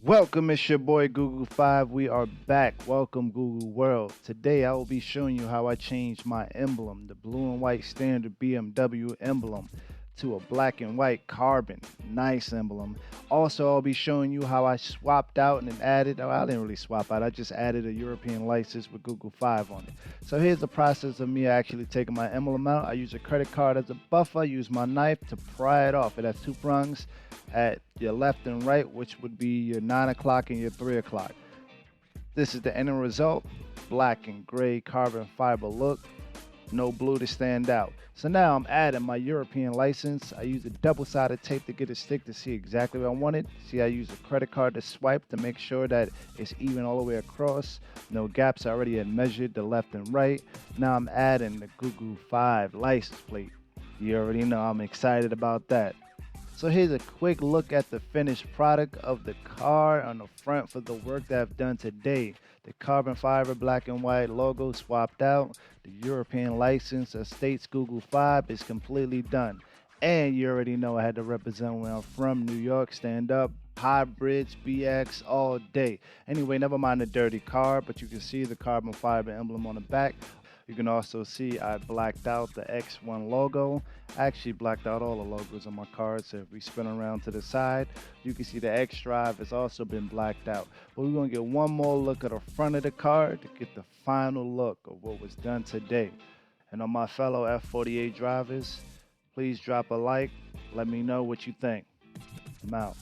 Welcome, it's your boy Google 5. We are back. Welcome, Google World. Today I will be showing you how I changed my emblem, the blue and white standard BMW emblem, to a black and white carbon. Nice emblem. Also, I'll be showing you how I swapped out and then added, oh, I didn't really swap out, I just added a European license with Google 5 on it. So here's the process of me actually taking my emblem out. I use a credit card as a buffer. I use my knife to pry it off. It has two prongs at your left and right, which would be your 9 o'clock and your 3 o'clock. This is the end result. Black and gray carbon fiber look. No blue to stand out. So now I'm adding my European license. I use a double-sided tape to get it stick to see exactly what I wanted. See, I use a credit card to swipe to make sure that it's even all the way across. No gaps. I already had measured the left and right. Now I'm adding the Google 5 license plate. You already know I'm excited about that. So here's a quick look at the finished product of the car on the front for the work that I've done today. The carbon fiber black and white logo swapped out. The European license that states Google 5 is completely done. And you already know I had to represent where I'm from, New York, stand up, hybrids, BX all day. Anyway, never mind the dirty car, but you can see the carbon fiber emblem on the back. You can also see I blacked out the X1 logo. I actually blacked out all the logos on my card, so if we spin around to the side, you can see the X drive has also been blacked out. But we're going to get one more look at the front of the card to get the final look of what was done today. And on my fellow F48 drivers, please drop a like. Let me know what you think. I'm out.